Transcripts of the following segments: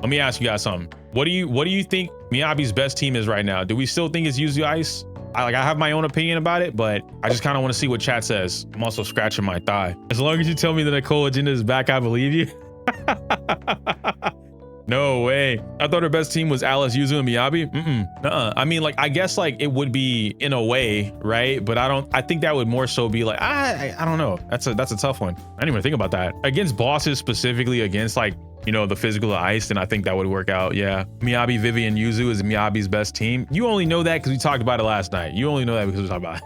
Let me ask you guys something. What do you think Miyabi's best team is right now? Do we still think it's Yuzu Ice? I have my own opinion about it, but I just kind of want to see what chat says. I'm also scratching my thigh. As long as you tell me the Nicole agenda is back, I believe you. No way. I thought her best team was Alice, Yuzu, and Miyabi. I mean, like, I guess like it would be in a way, right? But I think that would more so be like, I don't know. That's a tough one. I didn't even think about that. Against bosses, specifically against like, you know, the physical ice, then I think that would work out. Yeah. Miyabi, Vivian, Yuzu is Miyabi's best team. You only know that because we talked about it last night. You only know that because we talked about it.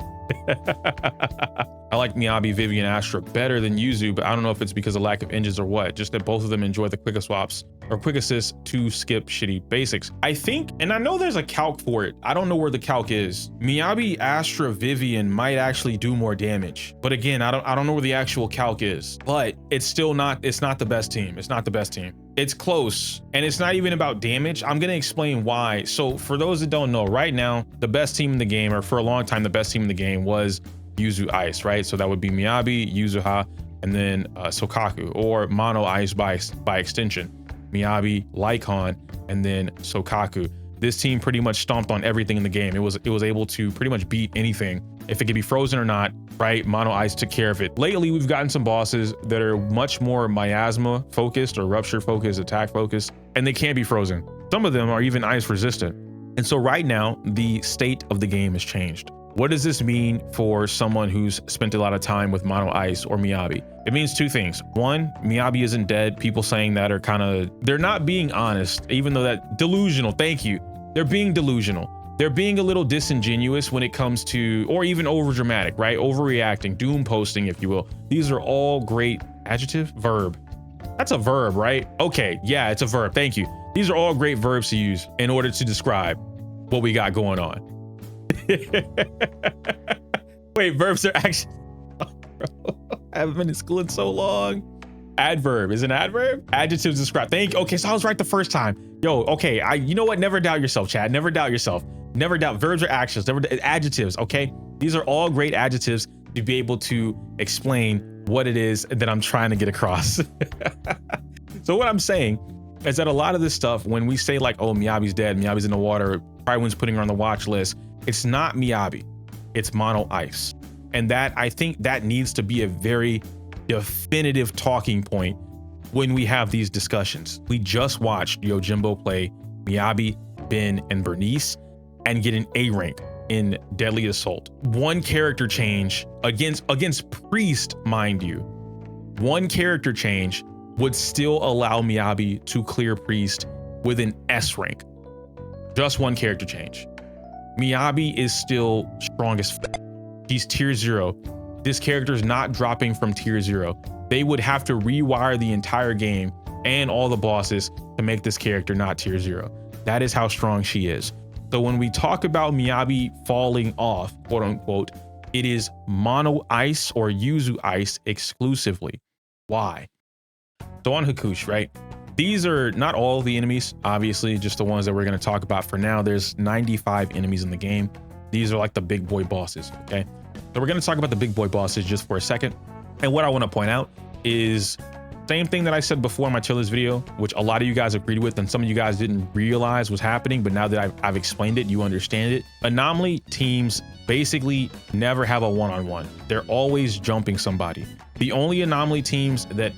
I like Miyabi, Vivian, Astra better than Yuzu, but I don't know if it's because of lack of engines or what. Just that both of them enjoy the quick swaps or quick assist to skip shitty basics. I think, and I know there's a calc for it. I don't know where the calc is. Miyabi, Astra, Vivian might actually do more damage. But again, I don't know where the actual calc is. But it's still not, it's not the best team. It's not the best team. It's close, and it's not even about damage. I'm gonna explain why. So for those that don't know, right now, the best team in the game, or for a long time, the best team in the game was Yuzu Ice, right? So that would be Miyabi, Yuzuha, and then Sokaku, or Mono Ice by extension. Miyabi, Lycon, and then Sokaku. This team pretty much stomped on everything in the game. It was able to pretty much beat anything. If it could be frozen or not, right? Mono Ice took care of it. Lately, we've gotten some bosses that are much more miasma focused or rupture focused, attack focused, and they can't be frozen. Some of them are even ice resistant. And so right now, the state of the game has changed. What does this mean for someone who's spent a lot of time with Mono Ice or Miyabi? It means two things. One, Miyabi isn't dead. People saying that are kind of, they're not being honest, even though that delusional, thank you. They're being delusional. They're being a little disingenuous when it comes to, or even over dramatic, right? Overreacting, doom posting, if you will. These are all great adjective, verb. That's a verb, right? Okay, yeah, it's a verb. Thank you. These are all great verbs to use in order to describe what we got going on. Wait, verbs are actually, I haven't been in school in so long. Adverb is an adverb. Adjectives describe. Thank you. Okay, so I was right the first time. Yo, okay, you know what? Never doubt yourself, Chad. Never doubt yourself. Never doubt. Verbs are actions. Never adjectives. Okay, these are all great adjectives to be able to explain what it is that I'm trying to get across. So what I'm saying is that a lot of this stuff, when we say like, oh, Miyabi's dead, Miyabi's in the water, probably one's putting her on the watch list. It's not Miyabi, it's Mono Ice. And that, I think that needs to be a very definitive talking point when we have these discussions. We just watched Yojimbo play Miyabi, Ben, and Bernice and get an A rank in Deadly Assault. One character change against Priest, mind you. One character change would still allow Miyabi to clear Priest with an S rank. Just one character change. Miyabi is still strong as f. He's tier 0. This character is not dropping from tier 0. They would have to rewire the entire game and all the bosses to make this character not tier 0. That is how strong she is. So when we talk about Miyabi falling off, quote unquote, it is Mono Ice or Yuzu Ice exclusively. Why? So on Hakush, right? These are not all the enemies, obviously, just the ones that we're going to talk about for now. There's 95 enemies in the game. These are like the big boy bosses, okay? So we're going to talk about the big boy bosses just for a second. And what I want to point out is same thing that I said before in my tier list video, which a lot of you guys agreed with and some of you guys didn't realize was happening, but now that I've explained it, you understand it. Anomaly teams basically never have a one-on-one. They're always jumping somebody. The only anomaly teams that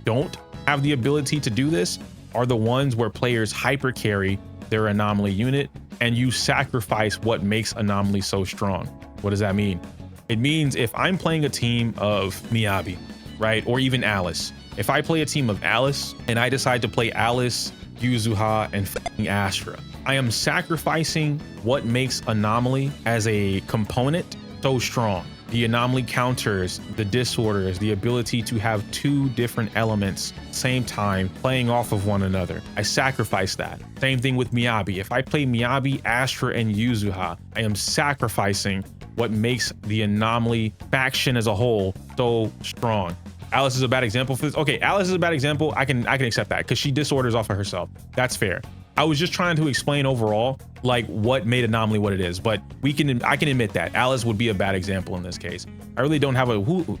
don't have the ability to do this are the ones where players hyper carry their anomaly unit and you sacrifice what makes anomaly so strong. What does that mean? It means if I'm playing a team of Miyabi, right? Or even Alice. If I play a team of Alice and I decide to play Alice, Yuzuha, and f***ing Astra, I am sacrificing what makes anomaly as a component so strong. The anomaly counters, the disorders, the ability to have two different elements same time playing off of one another. I sacrifice that. Same thing with Miyabi. If I play Miyabi, Astra, and Yuzuha, I am sacrificing what makes the anomaly faction as a whole so strong. Alice is a bad example for this. Okay, Alice is a bad example. I can accept that because she disorders off of herself. That's fair. I was just trying to explain overall, like what made Anomaly what it is. But I can admit that Alice would be a bad example in this case. I really don't have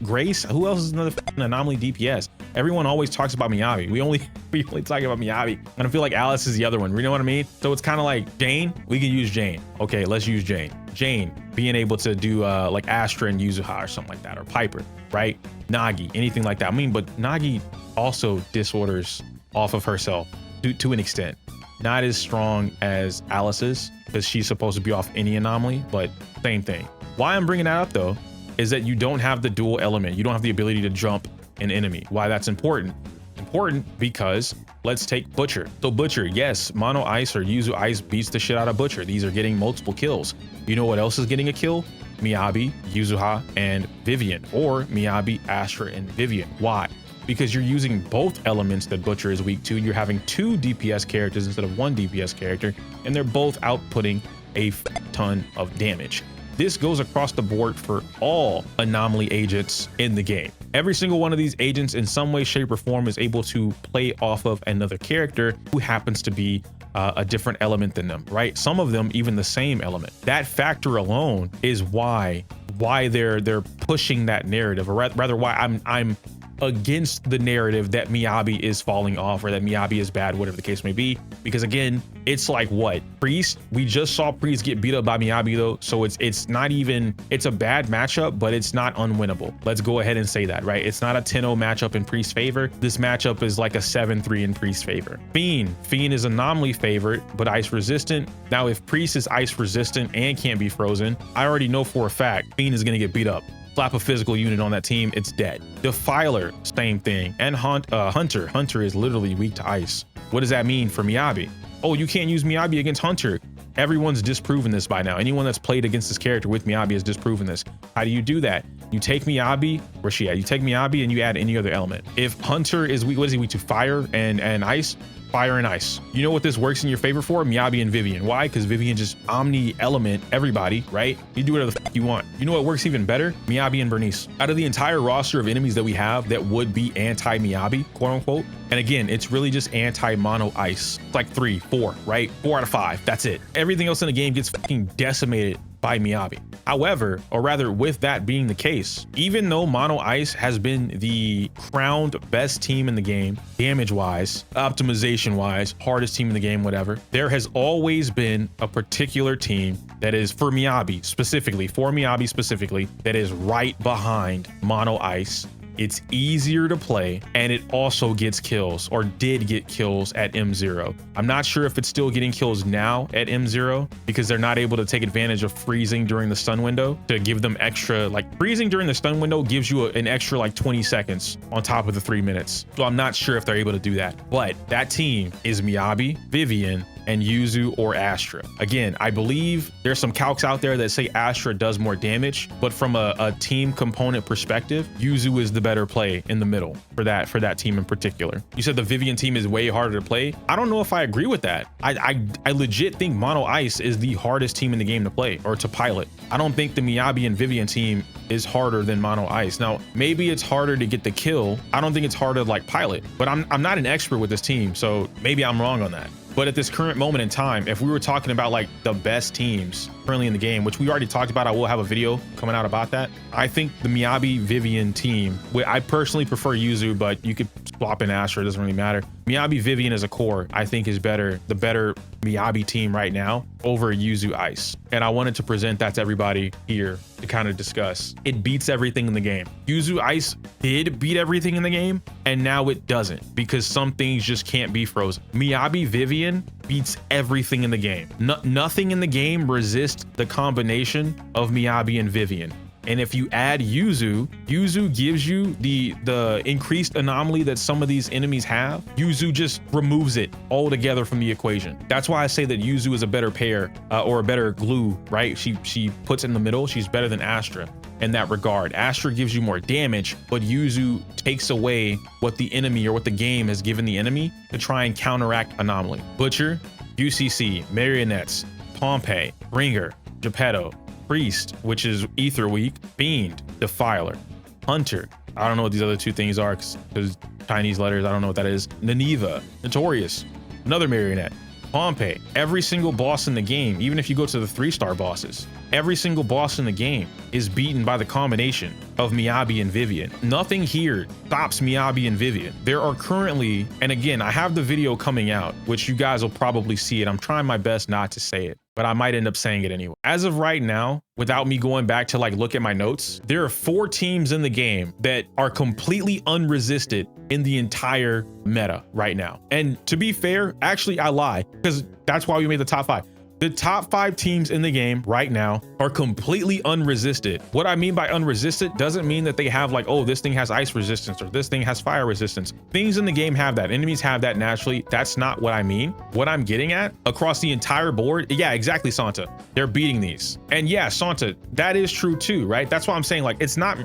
Grace. Who else is another Anomaly DPS? Everyone always talks about Miyabi. We only talk about Miyabi, and I feel like Alice is the other one. You know what I mean? So it's kind of like Jane. We can use Jane. Okay, let's use Jane. Jane being able to do like Astra and Yuzuha or something like that, or Piper, right? Nagi, anything like that. I mean, but Nagi also disorders off of herself to an extent. Not as strong as Alice is, because she's supposed to be off any anomaly, but same thing. Why I'm bringing that up though is that you don't have the dual element. You don't have the ability to jump an enemy. Why that's important? Important because let's take Butcher. So Butcher, yes, Mono Ice or Yuzu Ice beats the shit out of Butcher. These are getting multiple kills. You know what else is getting a kill? Miyabi, Yuzuha, and Vivian, or Miyabi, Astra, and Vivian. Why? Because you're using both elements that Butcher is weak to. You're having 2 DPS characters instead of 1 DPS character, and they're both outputting a ton of damage. This goes across the board for all anomaly agents in the game. Every single one of these agents in some way, shape, or form is able to play off of another character who happens to be a different element than them, right? Some of them even the same element. That factor alone is why they're pushing that narrative, or rather why I'm against the narrative that Miyabi is falling off or that Miyabi is bad, whatever the case may be. Because again, it's like what? Priest? We just saw Priest get beat up by Miyabi though. So it's not even, it's a bad matchup, but it's not unwinnable. Let's go ahead and say that, right? It's not a 10-0 matchup in Priest's favor. This matchup is like a 7-3 in Priest's favor. Fiend is anomaly favorite, but ice resistant. Now, if Priest is ice resistant and can't be frozen, I already know for a fact Fiend is gonna get beat up. Slap a physical unit on that team, it's dead. Defiler, same thing. And Hunter is literally weak to ice. What does that mean for Miyabi? Oh, you can't use Miyabi against Hunter. Everyone's disproven this by now. Anyone that's played against this character with Miyabi has disproven this. How do you do that? You take Miyabi, where's she at? You take Miyabi and you add any other element. If Hunter is weak, what is he weak to? Fire and ice? Fire and ice. You know what this works in your favor for? Miyabi and Vivian. Why? Because Vivian just omni element everybody, right? You do whatever the f you want. You know what works even better? Miyabi and Bernice. Out of the entire roster of enemies that we have that would be anti-Miyabi, quote unquote, and again, it's really just anti-mono ice. It's like 3, 4, right? 4 out of 5. That's it. Everything else in the game gets fucking decimated by Miyabi. However, or rather with that being the case, even though Mono Ice has been the crowned best team in the game, damage wise, optimization wise, hardest team in the game, whatever, there has always been a particular team that is for Miyabi specifically, that is right behind Mono Ice. It's easier to play, and it also gets kills, or did get kills at M0. I'm not sure if it's still getting kills now at M0 because they're not able to take advantage of freezing during the stun window to give them extra, like freezing during the stun window gives you an extra like 20 seconds on top of the 3 minutes. So I'm not sure if they're able to do that, but that team is Miyabi, Vivian, and Yuzu or Astra. Again, I believe there's some calcs out there that say Astra does more damage, but from a team component perspective, Yuzu is the better play in the middle for that team in particular. You said the Vivian team is way harder to play. I don't know if I agree with that. I legit think Mono Ice is the hardest team in the game to play or to pilot. I don't think the Miyabi and Vivian team is harder than Mono Ice. Now, maybe it's harder to get the kill. I don't think it's harder to like pilot, but I'm not an expert with this team, so maybe I'm wrong on that. But at this current moment in time, if we were talking about like the best teams currently in the game, which we already talked about, I will have a video coming out about that. I think the Miyabi Vivian team, I personally prefer Yuzu, but you could swap in Astra, it doesn't really matter. Miyabi Vivian as a core, I think is better, the better Miyabi team right now over Yuzu Ice. And I wanted to present that to everybody here to kind of discuss. It beats everything in the game. Yuzu Ice did beat everything in the game, and now it doesn't because some things just can't be frozen. Miyabi Vivian beats everything in the game. Nothing in the game resists the combination of Miyabi and Vivian. And if you add Yuzu gives you the increased anomaly that some of these enemies have. Yuzu just removes it altogether from the equation. That's why I say that Yuzu is a better pair or a better glue, right? She puts in the middle. She's better than Astra in that regard. Astra gives you more damage, but Yuzu takes away what the enemy or what the game has given the enemy to try and counteract anomaly. Butcher, UCC, Marionettes, Pompey, Ringer, Geppetto, Priest, which is Ether Weak, Fiend, Defiler, Hunter. I don't know what these other two things are because Chinese letters, I don't know what that is. Nineva, Notorious, another Marionette, Pompey, every single boss in the game, even if you go to the 3-star bosses, every single boss in the game is beaten by the combination of Miyabi and Vivian. Nothing here stops Miyabi and Vivian. There are currently, and again, I have the video coming out, which you guys will probably see it. I'm trying my best not to say it, but I might end up saying it anyway. As of right now, without me going back to like look at my notes, there are 4 teams in the game that are completely unresisted in the entire meta right now. And to be fair, actually I lie, because that's why we made the top 5. The top 5 teams in the game right now are completely unresisted. What I mean by unresisted doesn't mean that they have like, oh, this thing has ice resistance or this thing has fire resistance. Things in the game have that. Enemies have that naturally. That's not what I mean. What I'm getting at across the entire board, yeah, exactly, Santa. They're beating these. And yeah, Santa, that is true too, right? That's why I'm saying like, it's not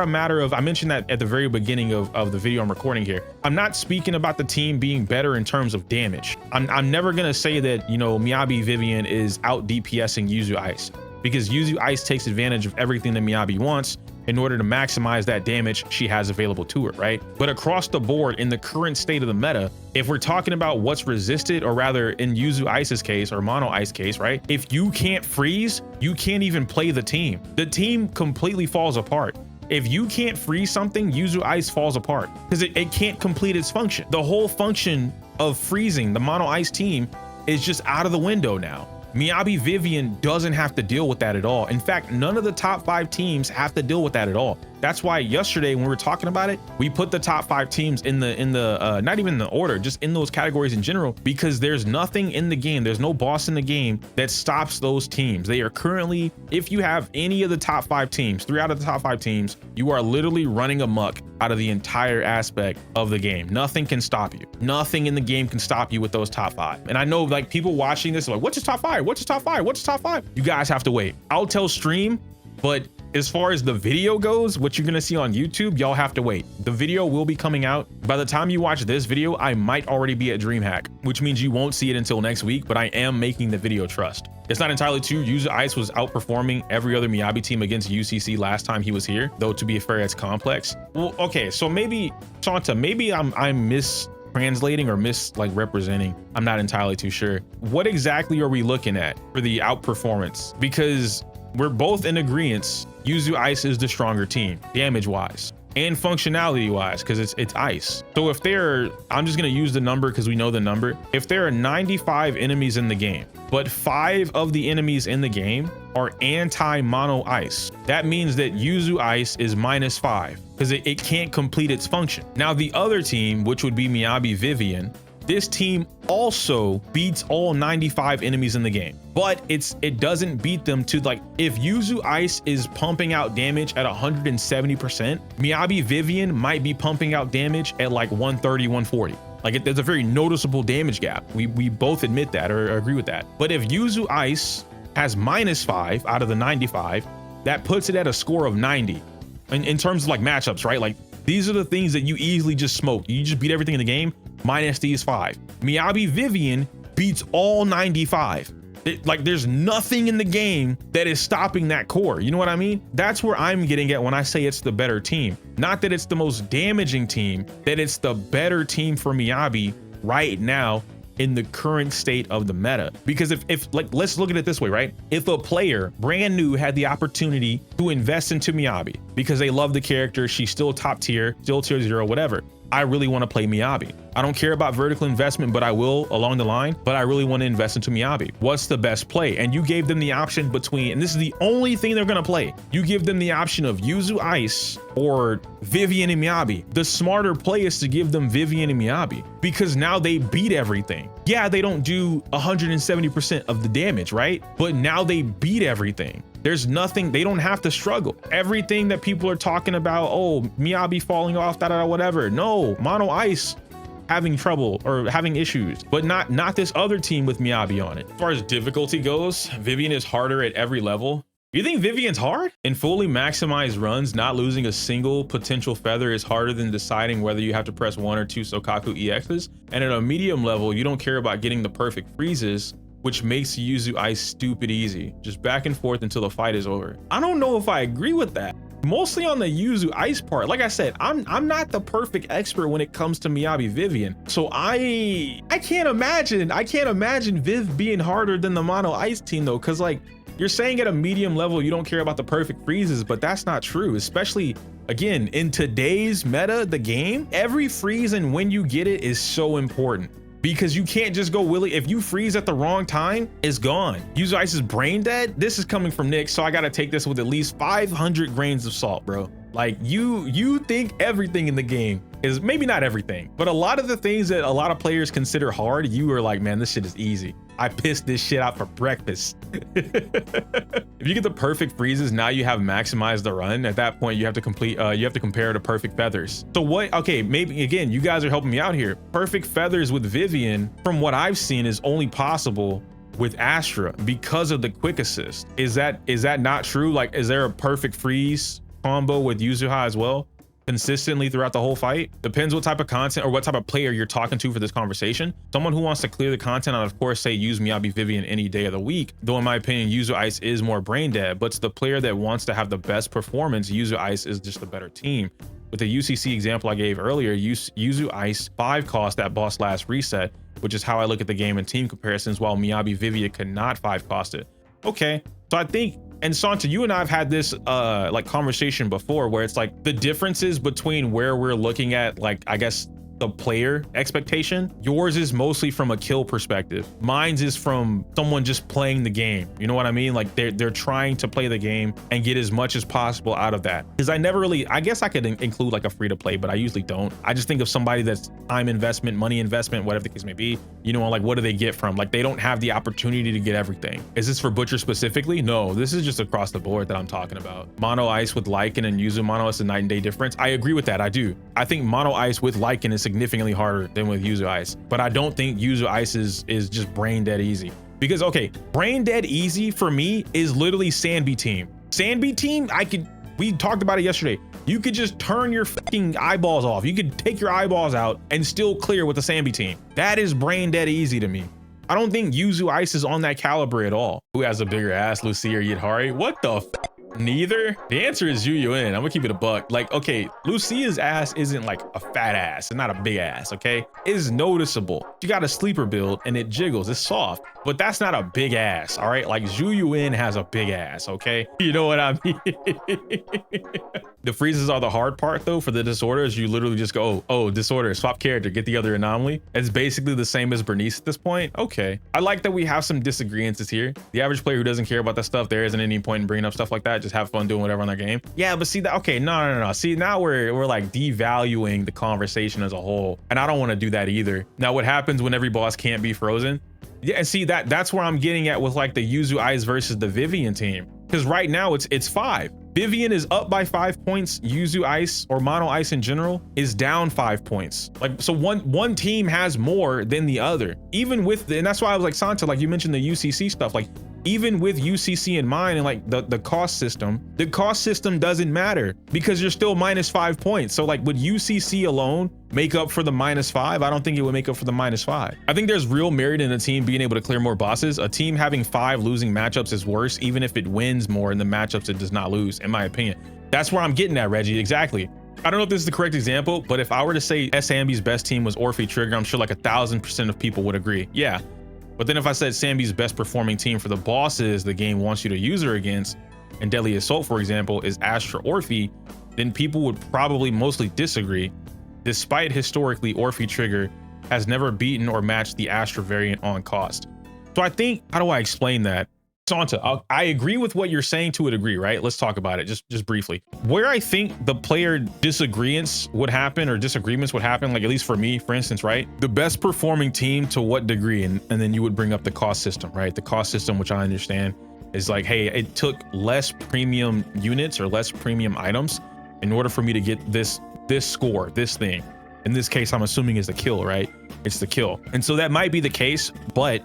a matter of, I mentioned that at the very beginning of the video I'm recording here. I'm not speaking about the team being better in terms of damage. I'm never gonna say that, you know, Miyabi Vivian is out DPSing Yuzu Ice, because Yuzu Ice takes advantage of everything that Miyabi wants in order to maximize that damage she has available to her, right? But across the board in the current state of the meta, if we're talking about what's resisted, or rather in Yuzu Ice's case or Mono Ice case, right? If you can't freeze, you can't even play the team. The team completely falls apart. If you can't freeze something, Yuzu Ice falls apart because it can't complete its function. The whole function of freezing the Mono Ice team is just out of the window now. Miyabi Vivian doesn't have to deal with that at all. In fact, none of the top 5 teams have to deal with that at all. That's why yesterday when we were talking about it, we put the top 5 teams in the not even in the order, just in those categories in general, because there's nothing in the game, there's no boss in the game that stops those teams. They are currently, if you have any of the top 5 teams, 3 out of the top 5 teams, you are literally running amok out of the entire aspect of the game. Nothing can stop you. Nothing in the game can stop you with those top 5. And I know like people watching this are like, what's his top 5? What's his top 5? What's his top 5? You guys have to wait. I'll tell stream, but as far as the video goes, what you're gonna see on YouTube, y'all have to wait. The video will be coming out. By the time you watch this video, I might already be at DreamHack, which means you won't see it until next week, but I am making the video, trust. It's not entirely true. Yuzu Ice was outperforming every other Miyabi team against UCC last time he was here, though to be fair, it's complex. Well, okay, so maybe, Santa, maybe I'm mistranslating or representing. I'm not entirely too sure. What exactly are we looking at for the outperformance? Because we're both in agreement. Yuzu Ice is the stronger team, damage-wise and functionality-wise, because it's ice. So if I'm just gonna use the number because we know the number. If there are 95 enemies in the game, but 5 of the enemies in the game are anti-mono ice, that means that Yuzu Ice is -5 because it can't complete its function. Now the other team, which would be Miyabi Vivian, this team also beats all 95 enemies in the game, but it doesn't beat them to, like, if Yuzu Ice is pumping out damage at 170%, Miyabi Vivian might be pumping out damage at like 130, 140. Like there's a very noticeable damage gap. We both admit that or agree with that. But if Yuzu Ice has -5 out of the 95, that puts it at a score of 90 in terms of like matchups, right? Like these are the things that you easily just smoke. You just beat everything in the game minus these 5. Miyabi Vivian beats all 95. Like there's nothing in the game that is stopping that core. You know what I mean? That's where I'm getting at when I say it's the better team. Not that it's the most damaging team, that it's the better team for Miyabi right now in the current state of the meta. Because if like, let's look at it this way, right? If a player brand new had the opportunity to invest into Miyabi because they love the character, she's still top tier, still tier 0, whatever, I really want to play Miyabi. I don't care about vertical investment, but I will along the line, but I really want to invest into Miyabi. What's the best play? And you gave them the option between, and this is the only thing they're going to play. You give them the option of Yuzu Ice or Vivian and Miyabi. The smarter play is to give them Vivian and Miyabi because now they beat everything. Yeah, they don't do 170% of the damage, right? But now they beat everything. There's nothing, they don't have to struggle. Everything that people are talking about, oh, Miyabi falling off, whatever. No, Mono Ice having trouble or having issues, but not this other team with Miyabi on it. As far as difficulty goes, Vivian is harder at every level. You think Vivian's hard? In fully maximized runs, not losing a single potential feather is harder than deciding whether you have to press 1 or 2 Sokaku EXs. And at a medium level, you don't care about getting the perfect freezes, which makes Yuzu Ice stupid easy. Just back and forth until the fight is over. I don't know if I agree with that. mostly on the Yuzu Ice part. Like I said, I'm not the perfect expert when it comes to Miyabi Vivian. So I can't imagine Viv being harder than the Mono Ice team though, because like you're saying at a medium level you don't care about the perfect freezes, but that's not true, especially again in today's meta, the game. Every freeze and when you get it is so important, because you can't just go willy. If you freeze at the wrong time, it's gone. Yuzu Ice is brain dead. This is coming from Nick, so I gotta take this with at least 500 grains of salt, bro. Like you think everything in the game is, maybe not everything, but a lot of the things that a lot of players consider hard, you are like, man, this shit is easy. I pissed this shit out for breakfast. If you get the perfect freezes, now you have maximized the run. At that point, you have to compare to perfect feathers. So what, okay, maybe again, you guys are helping me out here. Perfect feathers with Vivian, from what I've seen, is only possible with Astra because of the quick assist. Is that not true? Like, is there a perfect freeze combo with Yuzuha as well, consistently throughout the whole fight? Depends what type of content or what type of player you're talking to for this conversation. Someone who wants to clear the content, I'd of course say use Miyabi Vivian any day of the week, though in my opinion Yuzu Ice is more brain dead. But to the player that wants to have the best performance, Yuzu Ice is just a better team. With the UCC example I gave earlier, Yuzu Ice 5 cost that boss last reset, which is how I look at the game in team comparisons, while Miyabi Vivian could not 5 cost it. Okay, so I think, and Santa, you and I have had this like conversation before, where it's like the differences between where we're looking at, like, I guess the player expectation. Yours is mostly from a kill perspective. Mine's is from someone just playing the game. You know what I mean? Like they're trying to play the game and get as much as possible out of that. Because I never really, I guess I could include like a free to play, but I usually don't. I just think of somebody that's time investment, money investment, whatever the case may be. You know, like what do they get from? Like they don't have the opportunity to get everything. Is this for Butcher specifically? No, this is just across the board that I'm talking about. Mono Ice with Lycan and Yuzu Mono is a night and day difference. I agree with that. I do. I think Mono Ice with Lycan is significantly harder than with Yuzu Ice, but I don't think Yuzu Ice is just brain dead easy. Because okay, brain dead easy for me is literally Sandby team. Sandby team, we talked about it yesterday. You could just turn your fucking eyeballs off. You could take your eyeballs out and still clear with the Sandby team. That is brain dead easy to me. I don't think Yuzu Ice is on that caliber at all. Who has a bigger ass, Lucy or Yidhari? What the f? Neither. The answer is Yuyuin. I'm gonna keep it a buck. Like, okay, Lucia's ass isn't like a fat ass and not a big ass, okay? It is noticeable. You got a sleeper build and it jiggles, it's soft, but that's not a big ass, all right? Like Yuyuin has a big ass, okay? You know what I mean? The freezes are the hard part though. For the disorders, you literally just go, oh, disorder, swap character, get the other anomaly. It's basically the same as Bernice at this point. Okay. I like that we have some disagreements here. The average player who doesn't care about that stuff, there isn't any point in bringing up stuff like that. Just have fun doing whatever on their game. Yeah, but see that, okay, no. See, now we're like devaluing the conversation as a whole. And I don't want to do that either. Now, what happens when every boss can't be frozen? Yeah, and see that's where I'm getting at with like the Yuzu Ice versus the Vivian team. Because right now it's 5. Vivian is up by 5 points. Yuzu Ice or Mono Ice in general is down 5 points. Like, so one team has more than the other. Even with and that's why I was like, Santa, like you mentioned the UCC stuff, like even with UCC in mind and like the cost system doesn't matter because you're still -5 points. So like would UCC alone make up for the -5? I don't think it would make up for the -5. I think there's real merit in a team being able to clear more bosses. A team having 5 losing matchups is worse, even if it wins more in the matchups it does not lose, in my opinion. That's where I'm getting at, Reggie. Exactly. I don't know if this is the correct example, but if I were to say Samby's best team was Orphe Trigger, I'm sure like 1,000% of people would agree. Yeah. But then if I said Samby's best performing team for the bosses the game wants you to use her against, and Deadly Assault, for example, is Astra Orphe, then people would probably mostly disagree, despite historically Orphe Trigger has never beaten or matched the Astra variant on cost. So I think, how do I explain that? Santa, I agree with what you're saying to a degree, right? Let's talk about it just briefly. Where I think the player disagreements would happen, like at least for me, for instance, right? The best performing team to what degree? And then you would bring up the cost system, right? The cost system, which I understand is like, hey, it took less premium units or less premium items in order for me to get this score, this thing. In this case, I'm assuming is the kill, right? It's the kill. And so that might be the case, but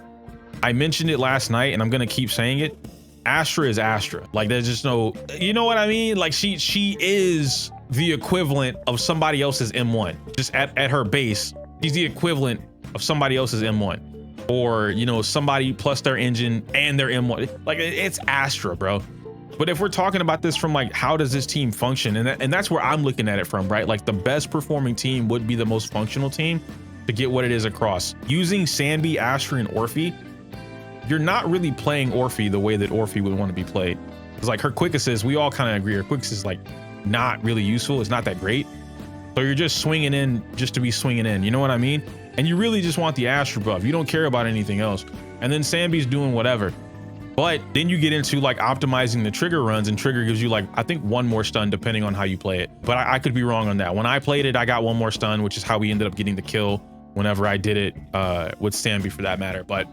I mentioned it last night and I'm gonna keep saying it. Astra is Astra. Like there's just no, you know what I mean? Like she is the equivalent of somebody else's M1. Just at her base, she's the equivalent of somebody else's M1. Or, you know, somebody plus their engine and their M1. Like it's Astra, bro. But if we're talking about this from like, how does this team function? And that's where I'm looking at it from, right? Like the best performing team would be the most functional team to get what it is across. Using Sanbi, Asher, and Orphe, you're not really playing Orphe the way that Orphe would want to be played. It's like her quick assist, we all kind of agree, her quick assist is like not really useful. It's not that great. So you're just swinging in just to be swinging in, you know what I mean? And you really just want the Asher buff. You don't care about anything else. And then Sanbi's doing whatever. But then you get into like optimizing the trigger runs, and trigger gives you like, I think 1 more stun depending on how you play it. But I could be wrong on that. When I played it, I got 1 more stun, which is how we ended up getting the kill whenever I did it with Sanbi for that matter. But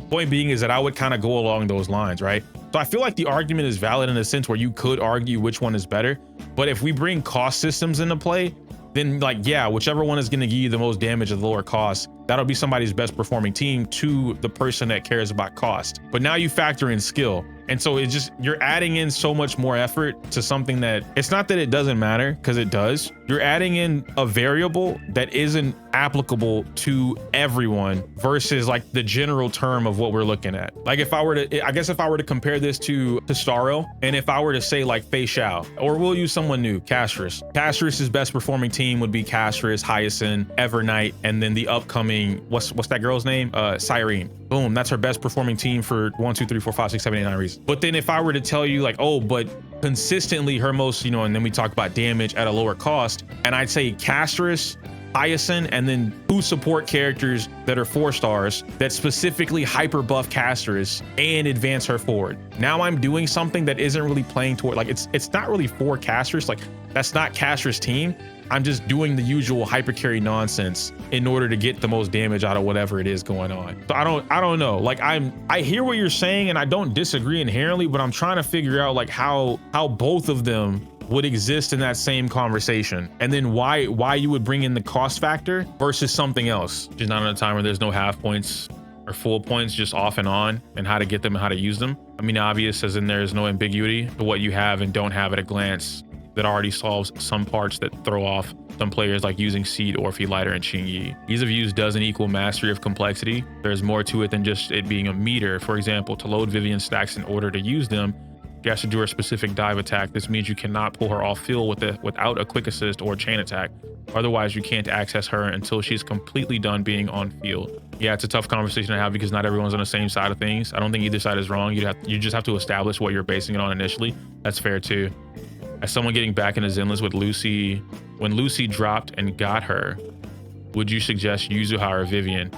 point being is that I would kind of go along those lines, right? So I feel like the argument is valid in a sense where you could argue which one is better. But if we bring cost systems into play, then like, yeah, whichever one is going to give you the most damage at the lower cost, that'll be somebody's best performing team to the person that cares about cost. But now you factor in skill. And so it's just, you're adding in so much more effort to something that it's not that it doesn't matter, because it does. You're adding in a variable that isn't applicable to everyone versus like the general term of what we're looking at. Like if I were to, I guess if I were to compare this to Starro, and if I were to say like Fei Xiao, or we'll use someone new, Castris. Castrus's best performing team would be Castris, Hyacinth, Evernight, and then the upcoming, what's that girl's name? Cyrene. Boom, that's her best performing team for 1, 2, 3, 4, 5, 6, 7, 8, 9 reasons. But then if I were to tell you like, oh, but consistently her most, you know, and then we talk about damage at a lower cost, and I'd say Castris, Hyacinth, and then 2 support characters that are 4 stars that specifically hyper buff Castris and advance her forward. Now I'm doing something that isn't really playing toward, like it's not really for Castris, like that's not Castris' team. I'm just doing the usual hyper carry nonsense in order to get the most damage out of whatever it is going on. So I don't know. Like I hear what you're saying and I don't disagree inherently, but I'm trying to figure out like how both of them would exist in that same conversation, and then why you would bring in the cost factor versus something else. Just not on a timer. There's no half points or full points, just off and on, and how to get them and how to use them. I mean, obvious as in there's no ambiguity to what you have and don't have at a glance. That already solves some parts that throw off some players, like using Seed, Orphe, Lighter, and Xingyi. Ease of use doesn't equal mastery of complexity. There's more to it than just it being a meter. For example, to load Vivian stacks in order to use them, she has to do her specific dive attack. This means you cannot pull her off field without a quick assist or chain attack. Otherwise, you can't access her until she's completely done being on field. Yeah, it's a tough conversation to have because not everyone's on the same side of things. I don't think either side is wrong. You just have to establish what you're basing it on initially. That's fair too. As someone getting back into Zenless with Lucy, when Lucy dropped and got her, would you suggest Yuzuha or Vivian?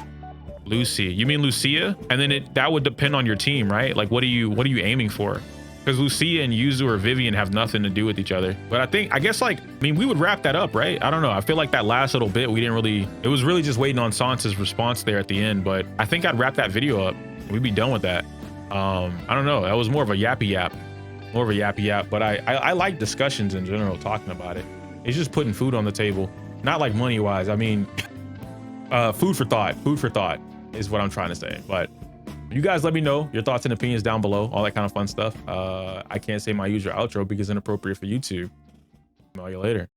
Lucy, you mean Lucia? And then that would depend on your team, right? Like what are you aiming for? Because Lucia and Yuzu or Vivian have nothing to do with each other. But I guess like, I mean, we would wrap that up, right? I don't know. I feel like that last little bit, it was really just waiting on Sansa's response there at the end, but I think I'd wrap that video up. We'd be done with that. I don't know. That was more of a yappy yap. But I like discussions in general, talking about it. It's just putting food on the table, not like money wise. I mean, food for thought is what I'm trying to say. But you guys let me know your thoughts and opinions down below, all that kind of fun stuff. I can't say my usual outro because it's inappropriate for YouTube. I'll see you later.